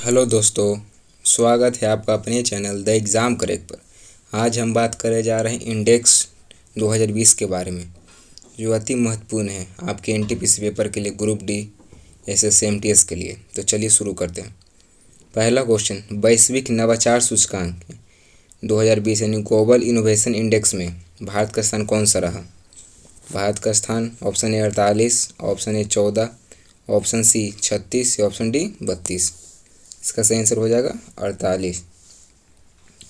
Hello दोस्तों, स्वागत है आपका अपने चैनल द एग्ज़ाम करेक्ट पर। आज हम बात करने जा रहे हैं इंडेक्स 2020 के बारे में, जो अति महत्वपूर्ण है आपके एनटीपीसी पेपर के लिए, ग्रुप डी, एसएससी, एमटीएस के लिए। तो चलिए शुरू करते हैं। पहला क्वेश्चन, वैश्विक नवाचार सूचकांक 2020 यानी ग्लोबल इनोवेशन इंडेक्स में भारत का स्थान कौन सा रहा? भारत का स्थान option A 48, option A 14, option C 36 या ऑप्शन डी 32। इसका सही आंसर हो जाएगा 48।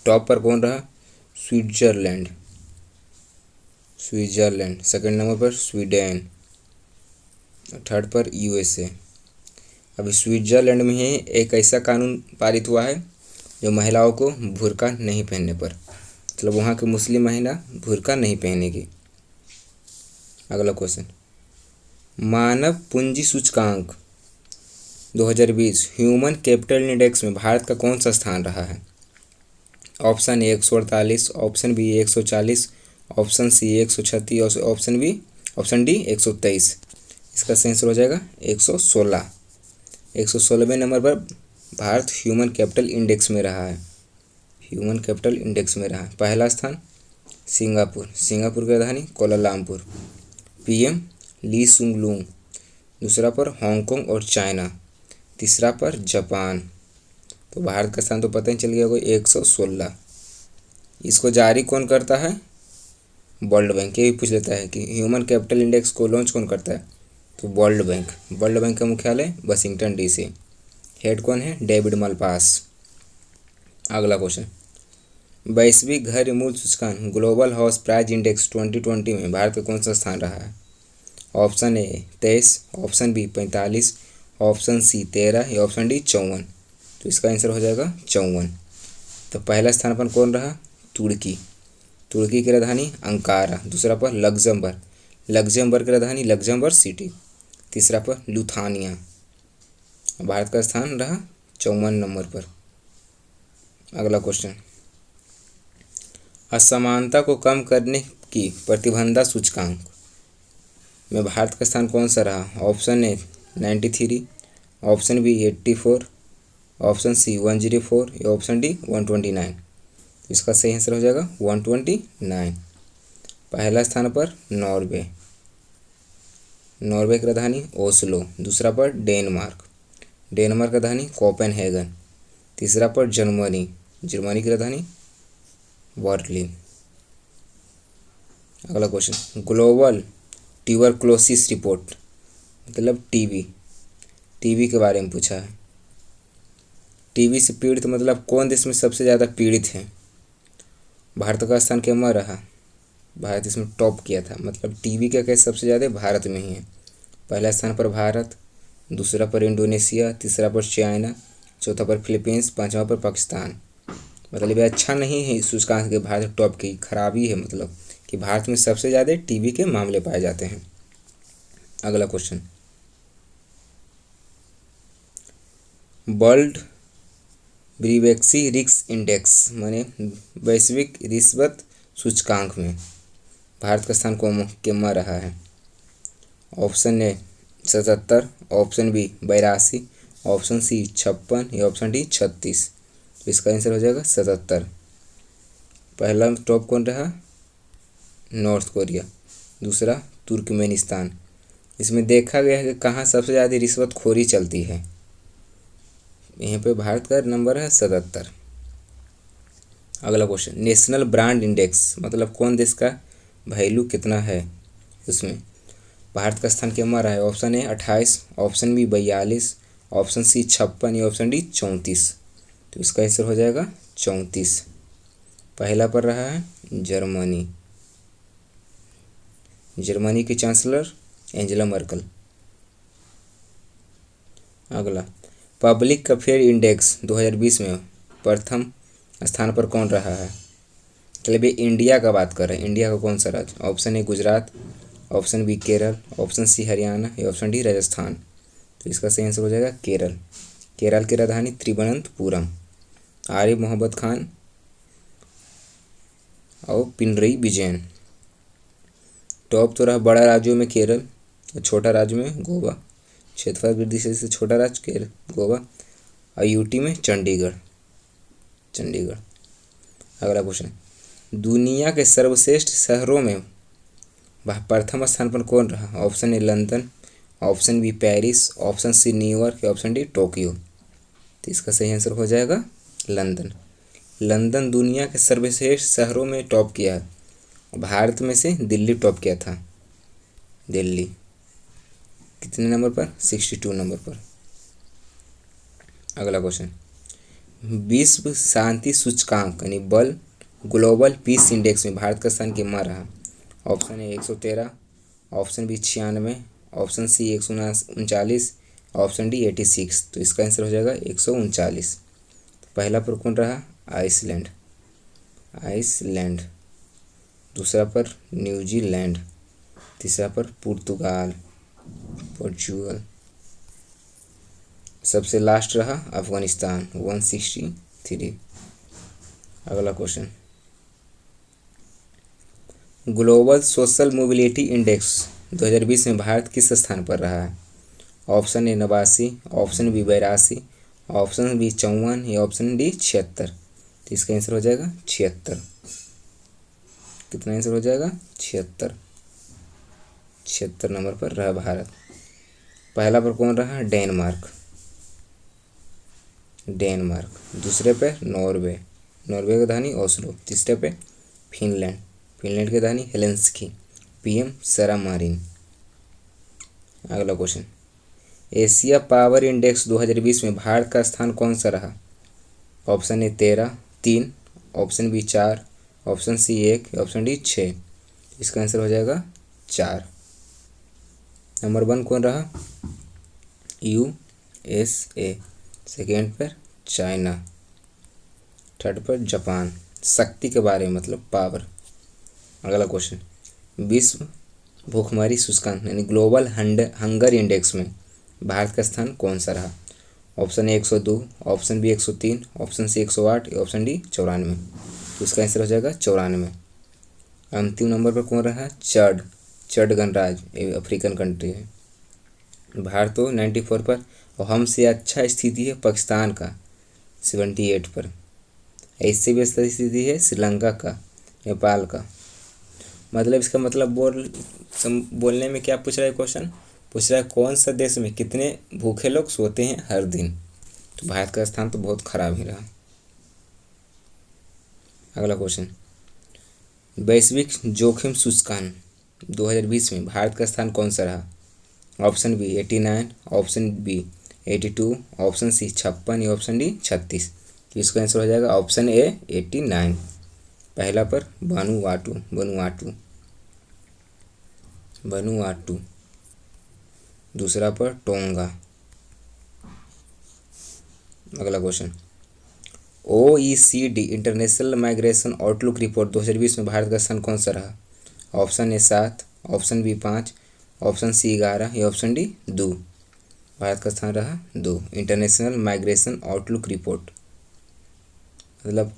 टॉप पर कौन रहा? स्विट्जरलैंड। सेकंड नंबर पर स्वीडन, थर्ड पर यूएसए। अभी स्विट्जरलैंड में ही एक ऐसा कानून पारित हुआ है जो महिलाओं को बुर्का नहीं पहनने पर, मतलब वहाँ की मुस्लिम महिला बुर्का नहीं पहनेगी। अगला क्वेश्चन, मानव पूंजी सूचकांक 2020 ह्यूमन कैपिटल इंडेक्स में भारत का कौन सा स्थान रहा है? Option A 148, option B 140, option C 136 और ऑप्शन डी 123। इसका सही आंसर हो जाएगा 116। 116वें नंबर पर भारत ह्यूमन कैपिटल इंडेक्स में रहा है। पहला स्थान सिंगापुर की राजधानी कोलालमपुर, पीएम ली सुंग लूंग। दूसरा पर हांगकांग और चाइना, तीसरा पर जापान। तो भारत का स्थान तो पता ही चल गया, कोई 116। इसको जारी कौन करता है? World bank. ये भी पूछ लेता है कि ह्यूमन कैपिटल इंडेक्स को लॉन्च कौन करता है? तो वर्ल्ड बैंक का मुख्यालय वाशिंगटन डीसी। हेड कौन है? David Malpass. अगला क्वेश्चन, वैश्विक घर मूल्य सूचकांक ग्लोबल हाउस प्राइस इंडेक्स 2020 में भारत का कौन सा स्थान रहा है? Option A 23, option B 45, option C 13 या ऑप्शन डी 54। तो इसका आंसर हो जाएगा 54। तो पहला स्थान पर कौन रहा? तुर्की की राजधानी अंकारा। दूसरा पर लग्जमबर्ग की राजधानी लग्जमबर्ग सिटी। तीसरा पर लुथानिया। भारत का स्थान रहा 54 नंबर पर। अगला क्वेश्चन, असमानता को कम करने की प्रतिबद्धता सूचकांक में भारत का स्थान कौन सा रहा? Option A 93, option B 84, option C 104 या ऑप्शन डी 129। इसका सही आंसर हो जाएगा 129। पहला स्थान पर नॉर्वे की राजधानी ओस्लो। दूसरा पर डेनमार्क की राजधानी कोपेनहेगन। तीसरा पर जर्मनी की राजधानी बर्लिन। अगला क्वेश्चन, ग्लोबल ट्यूबरक्लोसिस रिपोर्ट मतलब टीबी के बारे में पूछा है। टीबी से पीड़ित मतलब कौन देश में सबसे ज़्यादा पीड़ित है? भारत का स्थान क्या रहा? भारत इसमें टॉप किया था, मतलब टीबी का केस सबसे ज़्यादा भारत में ही है। पहला स्थान पर भारत, दूसरा पर इंडोनेशिया, तीसरा पर चाइना, चौथा पर फिलीपींस, पांचवा पर पाकिस्तान। मतलब ये अच्छा नहीं है सूचकांक के भारत टॉप की, खराबी है, मतलब कि भारत में सबसे ज़्यादा टीबी के मामले पाए जाते हैं। अगला क्वेश्चन, वर्ल्ड ब्रीवेक्सी रिस्क इंडेक्स माने वैश्विक रिश्वत सूचकांक में भारत का स्थान केमा रहा है? Option A 77, option B 82, option C 56 या ऑप्शन डी 36। तो इसका आंसर हो जाएगा 77। पहला टॉप कौन रहा? North Korea. दूसरा तुर्कमेनिस्तान। इसमें देखा गया है कि कहाँ सबसे ज़्यादा रिश्वतखोरी चलती है। यहाँ पे भारत का नंबर है 77। अगला क्वेश्चन, नेशनल ब्रांड इंडेक्स मतलब कौन देश का वैल्यू कितना है उसमें भारत का स्थान क्या रहा है? Option A 28, option B 42, option C 56 या ऑप्शन डी 34। तो इसका आंसर हो जाएगा 34। पहला पर रहा है जर्मनी की चांसलर एंजेला मर्कल। अगला, पब्लिक अफेयर इंडेक्स 2020 में प्रथम स्थान पर कौन रहा है? चलिए इंडिया का बात कर रहे हैं। इंडिया का कौन सा राज्य? Option A Gujarat, option B Kerala, option C Haryana या ऑप्शन डी राजस्थान। तो इसका सही आंसर हो जाएगा केरल की राजधानी त्रिवनंतपुरम। आरिफ मोहम्मद खान और पिनरई विजयन। टॉप तो रहा बड़ा राज्यों में केरल और छोटा राज्य में गोवा। क्षेत्रफल वृद्धि से छोटा राज्य केरल गोवा। और यूटी में चंडीगढ़। चंडीगढ़। अगला क्वेश्चन, दुनिया के सर्वश्रेष्ठ शहरों में प्रथम स्थान पर कौन रहा? Option A London, option B Paris, option C New York, option D Tokyo. तो इसका सही आंसर हो जाएगा लंदन। लंदन दुनिया के सर्वश्रेष्ठ शहरों में टॉप किया है। भारत में से दिल्ली टॉप किया था। दिल्ली कितने नंबर पर? 62 नंबर पर। अगला क्वेश्चन, विश्व शांति सूचकांक यानी बल ग्लोबल पीस इंडेक्स में भारत का स्थान कितना रहा? Option A 113, option B 96, option C 139, option D 86। तो इसका आंसर हो जाएगा 139। पहला पर कौन रहा? आइसलैंड। आइसलैंड। दूसरा पर न्यूजीलैंड। तीसरा पर पुर्तगाल, पोर्चुगल। सबसे लास्ट रहा अफगानिस्तान 163। अगला question, global social mobility index 2020 में भारत किस स्थान पर रहा है? Option A 89, option B 82, option B 54 या ऑप्शन डी 76। तो इसका आंसर हो जाएगा 76। कितना आंसर हो जाएगा? 76। 76 नंबर पर रहा भारत। पहला पर कौन रहा? डेनमार्क। डेनमार्क। दूसरे पे नॉर्वे। नॉर्वे की राजधानी ओस्लो। तीसरे पे फिनलैंड। फिनलैंड की राजधानी हेलेंसिकी। PM Sara Marin. अगला क्वेश्चन, एशिया पावर इंडेक्स 2020 में भारत का स्थान कौन सा रहा? Option A 3, option B 4, option C 1, option D 6। इसका आंसर हो जाएगा 4। नंबर 1 कौन रहा? USA। सेकेंड पर चाइना। थर्ड पर जापान। शक्ति के बारे में मतलब पावर। अगला क्वेश्चन, विश्व भूखमरी सूचकांक यानी ग्लोबल हंगर इंडेक्स में भारत का स्थान कौन सा रहा? Option A 102, option B 103, option C 108, option D 94। तो इसका आंसर हो जाएगा 94। अंतिम नंबर पर कौन रहा? चड गणराज्य, ये अफ्रीकन कंट्री है। भारत तो 94 पर और हमसे अच्छा स्थिति है पाकिस्तान का 78 पर। इससे भी अच्छा स्थिति है श्रीलंका का, नेपाल का। मतलब इसका मतलब बोलने में क्या पूछ रहा है क्वेश्चन? पूछ रहा है कौन सा देश में कितने भूखे लोग सोते हैं हर दिन। तो भारत का स्थान तो बहुत खराब ही रहा। अगला क्वेश्चन, वैश्विक जोखिम सूचकांक 2020 में भारत का स्थान कौन सा रहा? Option B 89, option B 82, option C 56 या ऑप्शन डी 36। तो इसका आंसर हो जाएगा ऑप्शन ए 89। पहला पर वनुआटू। दूसरा पर टोंगा। अगला question, OECD international migration outlook report 2020 में भारत का स्थान कौन सा रहा? Option A 7, option B 5, option C 11 या ऑप्शन डी 2। भारत का स्थान रहा 2। इंटरनेशनल माइग्रेशन आउटलुक रिपोर्ट मतलब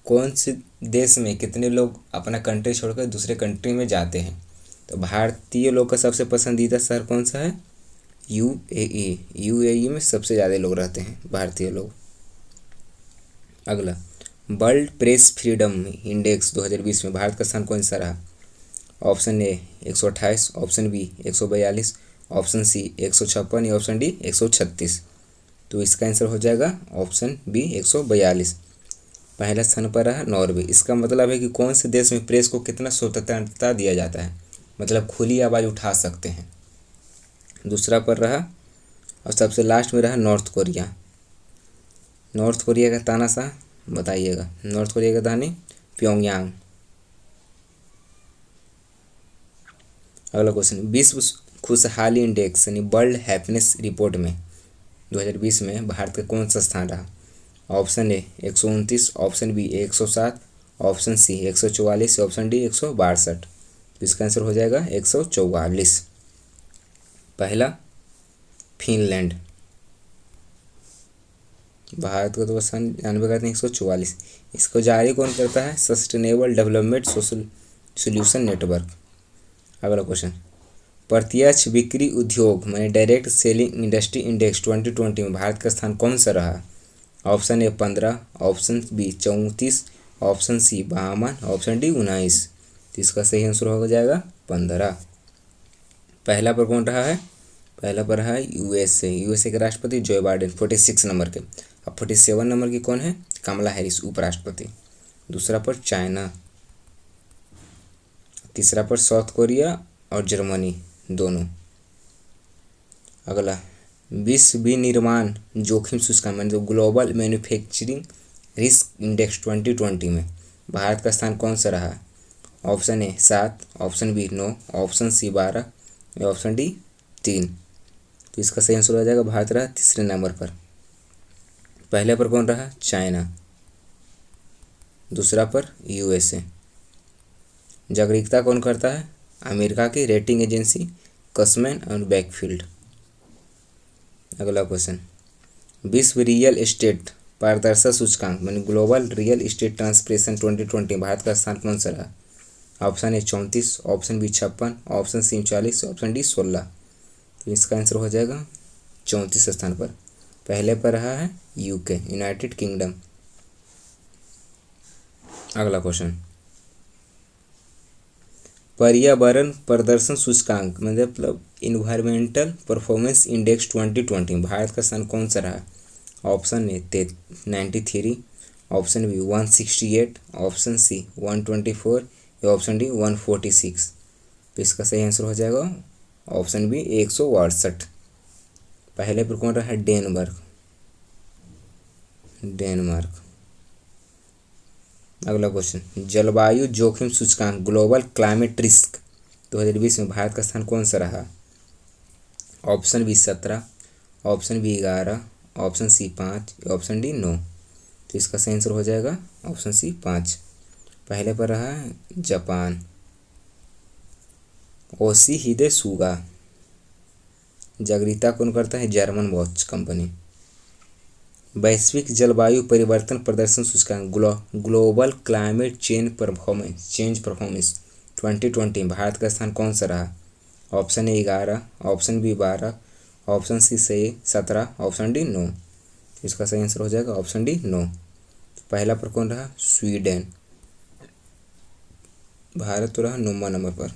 कौन से देश में कितने लोग अपना कंट्री छोड़कर दूसरे कंट्री में जाते हैं। तो भारतीय लोग का सबसे पसंदीदा शहर कौन सा है? UAE में सबसे ज़्यादा लोग रहते हैं भारतीय लोग। अगला, वर्ल्ड प्रेस फ्रीडम इंडेक्स 2020 में भारत का स्थान कौन सा रहा? Option A 128, option B 142, option C 156 या ऑप्शन डी 136। तो इसका आंसर हो जाएगा ऑप्शन बी 142। पहला स्थान पर रहा नॉर्वे। इसका मतलब है कि कौन से देश में प्रेस को कितना स्वतंत्रता दिया जाता है, मतलब खुली आवाज़ उठा सकते हैं। दूसरा पर रहा और सबसे लास्ट में रहा नॉर्थ कोरिया। नॉर्थ कोरिया का तानाशाह बताइएगा। नॉर्थ कोरिया का राजधानी प्योंगयांग। अगला क्वेश्चन, विश्व खुशहाली इंडेक्स यानी वर्ल्ड हैप्पीनेस रिपोर्ट में 2020 में भारत का कौन सा स्थान रहा? Option A 129, option B 107, option C 144, option D 162। तो इसका आंसर हो जाएगा 144। पहला फिनलैंड। भारत का तो स्थान जानबे करते हैं 144। इसको जारी कौन करता है? Sustainable development solution network. अगला क्वेश्चन, प्रत्यक्ष बिक्री उद्योग माने डायरेक्ट सेलिंग इंडस्ट्री इंडेक्स 2020 में भारत का स्थान कौन सा रहा? Option A 15, option B 34, option C 52, option D 19। तो इसका सही आंसर हो जाएगा 15। पहला पर कौन रहा है? पहला पर है यूएसए के राष्ट्रपति जो बाइडेन 46 नंबर के। अब 47 नंबर की कौन है? कमला हैरिस उपराष्ट्रपति। दूसरा पर चाइना। तीसरा पर साउथ कोरिया और जर्मनी दोनों। अगला विश्व विनिर्माण जोखिम सूचकांक जो ग्लोबल मैन्युफैक्चरिंग रिस्क इंडेक्स 2020 में भारत का स्थान कौन सा रहा? Option A 7, option B 9, option C 12 या ऑप्शन डी 3। तो इसका सही आंसर हो जाएगा भारत रहा तीसरे नंबर पर। पहले पर कौन रहा? चाइना। दूसरा पर यूएसए। जागरूकता कौन करता है? अमेरिका की रेटिंग एजेंसी कसमैन और बैकफील्ड। अगला क्वेश्चन विश्व रियल एस्टेट पारदर्शिता सूचकांक यानी global real estate transparency 2020 Bharat का स्थान कौन सा रहा? Option A 34, option B 56, option C 39, option D 16। तो इसका आंसर हो जाएगा 34 स्थान पर। पहले पर रहा है यूके यूनाइटेड किंगडम। अगला क्वेश्चन पर्यावरण प्रदर्शन सूचकांक मतलब इन्वायरमेंटल परफॉर्मेंस इंडेक्स 2020 भारत का स्थान कौन सा रहा? Option A 93, option B 168, option C 124 या ऑप्शन डी 146। तो इसका सही आंसर हो जाएगा ऑप्शन बी 168। पहले पर कौन रहा है? डेनमार्क। अगला क्वेश्चन जलवायु जोखिम सूचकांक ग्लोबल क्लाइमेट रिस्क 2020 में भारत का स्थान कौन सा रहा? Option B 17, option B 11, option C 5, option D 9। तो इसका सही आंसर हो जाएगा ऑप्शन सी 5। पहले पर रहा है जापान। ओशी हिदे सुगा। जागरूकता कौन करता है? German watch company. वैश्विक जलवायु परिवर्तन प्रदर्शन सूचकांक global climate change performance 2020 Bharat का स्थान कौन सा रहा? Option A 11, option B 12, option C 17, option D 9। इसका सही आंसर हो जाएगा ऑप्शन डी 9। पहला पर कौन रहा? स्वीडन। भारत तो रहा 9वां नंबर पर।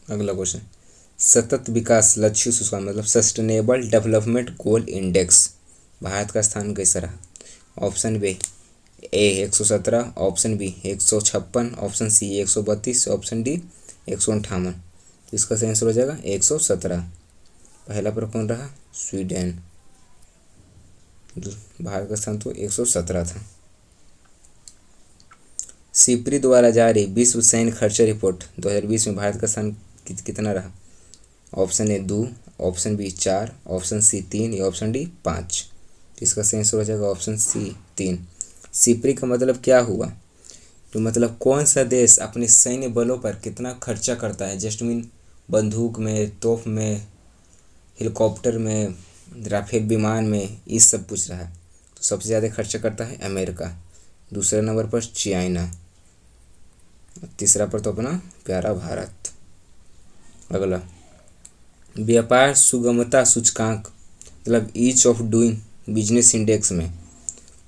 अगला क्वेश्चन सतत विकास लक्ष्य सूचकांक मतलब sustainable development goal index Bharat का स्थान कैसा रहा? Option B A 117, option B 156, option C 132, option D 158। इसका सही आंसर हो जाएगा 117। पहला पर कौन रहा? स्वीडन। भारत का स्थान तो 117 था। सिप्री द्वारा जारी विश्व सैन्य खर्चा रिपोर्ट 2020 में भारत का स्थान कितना रहा? Option A 2, option B 4, option C 3 या ऑप्शन डी 5। इसका सही आंसर हो जाएगा ऑप्शन सी 3। सिप्री का मतलब क्या हुआ? तो मतलब कौन सा देश अपने सैन्य बलों पर कितना खर्चा करता है, जस्ट मीन बंदूक में, तोप में, हेलीकॉप्टर में, राफेल विमान में, इस सब पूछ रहा है। तो सबसे ज़्यादा खर्चा करता है अमेरिका, दूसरे नंबर पर चाइना, तीसरा पर तो अपना प्यारा भारत। अगला व्यापार सुगमता सूचकांक मतलब ease of doing business index में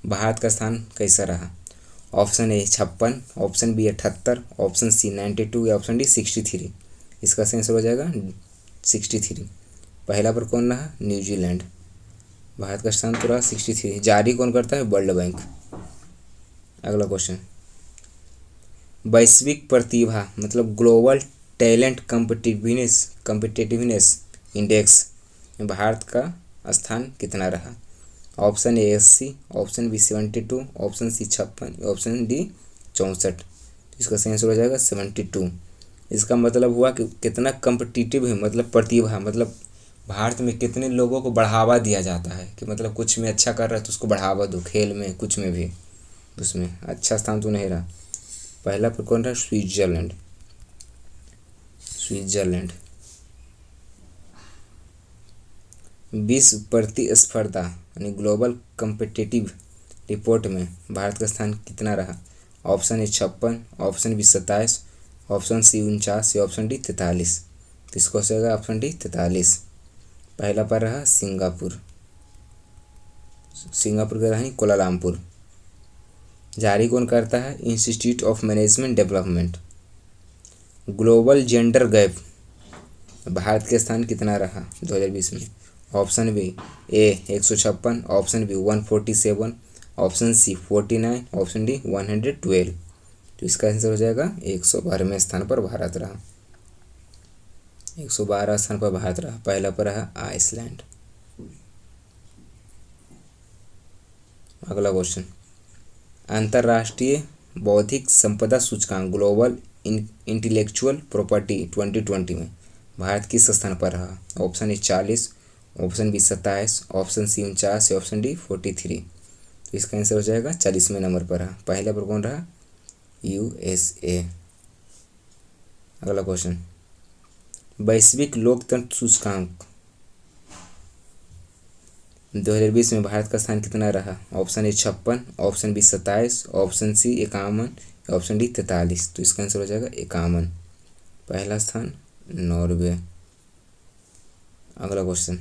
भारत का स्थान कैसा रहा? Option A 56, option B 78, option C 92 या ऑप्शन डी 63। इसका सही आंसर हो जाएगा 63। पहला पर कौन रहा? न्यूजीलैंड। भारत का स्थान तो रहा 63। जारी कौन करता है? World bank. अगला क्वेश्चन वैश्विक प्रतिभा मतलब ग्लोबल टैलेंट कम्पिटिटिवनेस इंडेक्स में भारत का स्थान कितना रहा? Option A 80, option B 72, option C 56, option D 64। इसका सही आंसर हो जाएगा 72। इसका मतलब हुआ कि कितना कम्पिटिटिव है, मतलब प्रतिभा, मतलब भारत में कितने लोगों को बढ़ावा दिया जाता है कि मतलब कुछ में अच्छा कर रहा है तो उसको बढ़ावा दो, खेल में कुछ में भी उसमें अच्छा स्थान तो नहीं रहा। पहला पर कौन रहा? स्विट्जरलैंड। विश्व प्रतिस्पर्धा यानी ग्लोबल कम्पिटिटिव रिपोर्ट में भारत का स्थान कितना रहा? Option A 56, option B 27, option C 49 या ऑप्शन डी 43। तो इसको हो जाएगा ऑप्शन डी 43। पहला पर रहा सिंगापुर। सिंगापुर की राजधानी कोलालमपुर। जारी कौन करता है? Institute of management development. Global gender gap Bharat के स्थान कितना रहा 2020 में? Option B A 156, option B 147, option C 49, option D 112। तो इसका आंसर हो जाएगा 112वें स्थान पर भारत रहा। 112 स्थान पर भारत रहा। पहला पर रहा आइसलैंड। अगला क्वेश्चन, अंतर्राष्ट्रीय बौद्धिक संपदा सूचकांक ग्लोबल इंटेलेक्चुअल प्रॉपर्टी 2020 में भारत किस स्थान पर रहा? Option A 40, option B 27, option C 49, option D 43। तो इसका आंसर हो जाएगा 40वें नंबर पर रहा। पहले पर कौन रहा? USA। अगला क्वेश्चन, वैश्विक लोकतंत्र सूचकांक 2020 में भारत का स्थान कितना रहा? Option A 56, option B 27, option C 51, option D 43। तो इसका आंसर हो जाएगा 51। पहला स्थान नॉर्वे। अगला क्वेश्चन,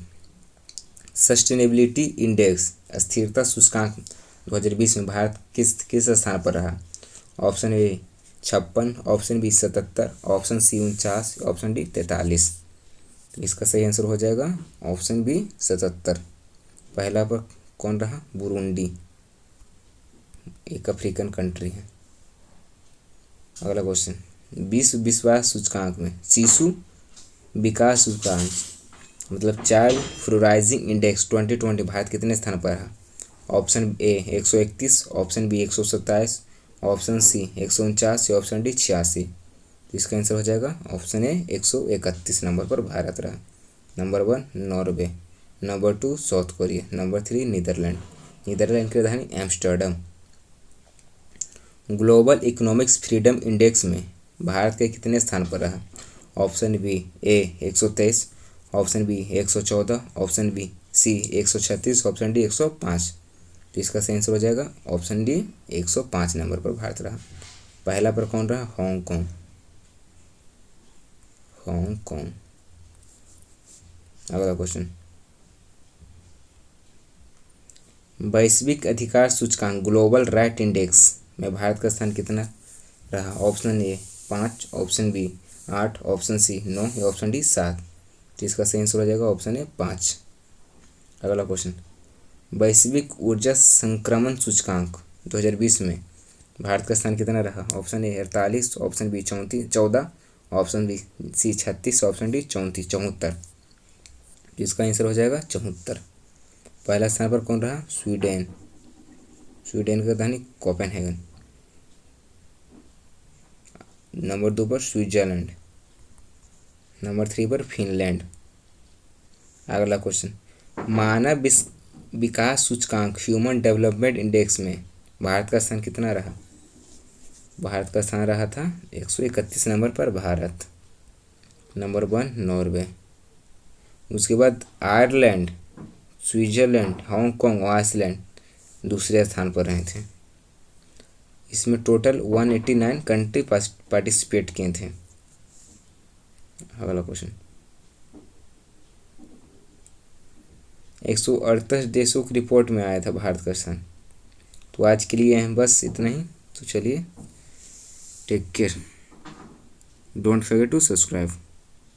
सस्टेनेबिलिटी इंडेक्स स्थिरता सूचकांक 2020 में भारत किस स्थान पर रहा? Option A 56, option B 77, option C 49, option D 43। तो इसका सही आंसर हो जाएगा ऑप्शन बी 77। पहला पर कौन रहा? बुरुंडी, एक अफ्रीकन कंट्री है। अगला क्वेश्चन, विश्व विश्वास सूचकांक में शिशु विकास सूचकांक मतलब चाइल्ड फ्लोराइजिंग इंडेक्स 2020 भारत कितने स्थान पर रहा? Option A 131, option B 127, option C 149, option D 86। तो इसका आंसर हो जाएगा ऑप्शन ए 131 नंबर पर भारत रहा। Number 1 Norway, number 2 South Korea, number 3 Netherland. Netherland की राजधानी Amsterdam. Global economics freedom index में भारत के कितने स्थान पर रहा? Option B A 123, option B 114, option B C 136, option D 105। तो इसका सही आंसर हो जाएगा ऑप्शन डी 105 नंबर पर भारत रहा। पहला पर कौन रहा? हांगकांग। हांगकांग। अगला क्वेश्चन, वैश्विक अधिकार सूचकांक ग्लोबल राइट इंडेक्स में भारत का स्थान कितना रहा? Option A 5, option B 8, option C 9, option D 7। तो इसका सही आंसर हो जाएगा ऑप्शन ए 5। अगला क्वेश्चन, वैश्विक ऊर्जा संक्रमण सूचकांक 2020 में भारत का स्थान कितना रहा? Option A 48, option B 14, option B C 36, option D 74। इसका आंसर हो जाएगा 74। पहला स्थान पर कौन रहा? स्वीडन। स्वीडन की राजधानी कोपेनहेगन। नंबर 2 पर स्विट्जरलैंड, नंबर 3 पर फिनलैंड। अगला क्वेश्चन, मानव विकास सूचकांक ह्यूमन डेवलपमेंट इंडेक्स में भारत का स्थान कितना रहा? भारत का स्थान रहा था 131 नंबर पर भारत। नंबर 1 नॉर्वे, उसके बाद आयरलैंड, स्विट्जरलैंड, हांगकांग और आइसलैंड दूसरे स्थान पर रहे थे। इसमें टोटल 189 कंट्री पार्टिसिपेट किए थे। अगला क्वेश्चन, 138 देशों की रिपोर्ट में आया था भारत का स्थान। तो आज के लिए बस इतना ही। तो चलिए, take care, don't forget to subscribe.